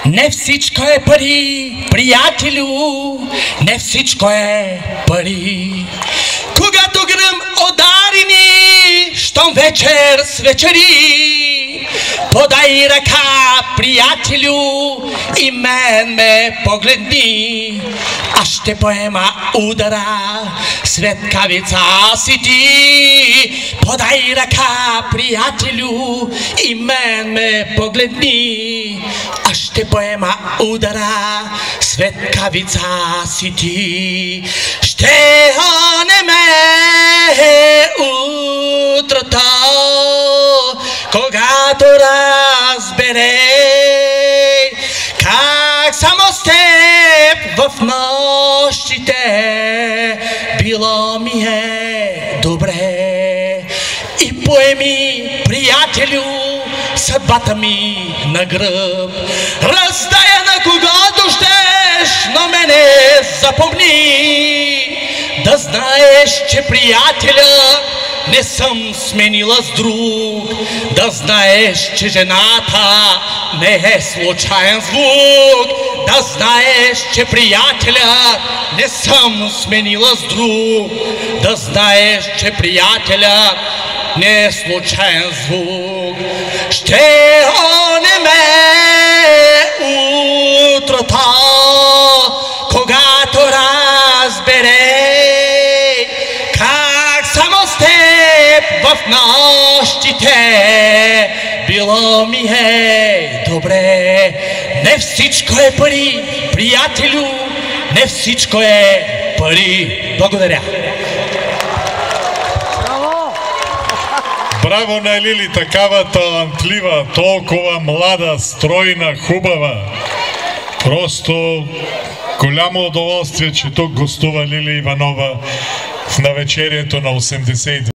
Не всичко е пари, приятелю, не всичко е пари. Когато гръм удари ни, щом вечер свечери, подай ръка, приятелю, и мен ме погледни. Аз ще поема удара, светкавица си ти. Подай ръка, приятелю, и мен ме погледни. Аз ще поема удара, светкавица си ти. Ще онеме утрото, когато разбере как само с теб в нощите било ми е добре. И поеми, приятелю, съдбата ми на гръб. Раздай на когото щеш, но мене запомни. Да знаеш, че приятеля не съм сменила с друг. Да знаеш, че жената не е случайен звук. Да знаеш, че приятеля не съм сменила с друг. Да знаеш, че приятеля не е случайен звук. Ще онеме утрото, когато разбере как само с теб в нощите било ми е добре. Не всичко е пари, приятелю, не всичко е пари. Благодаря. Браво на Лили, такава талантлива, толкова млада, стройна, хубава. Просто голямо удоволствие, че тук гостува Лили Иванова в навечерието на 82.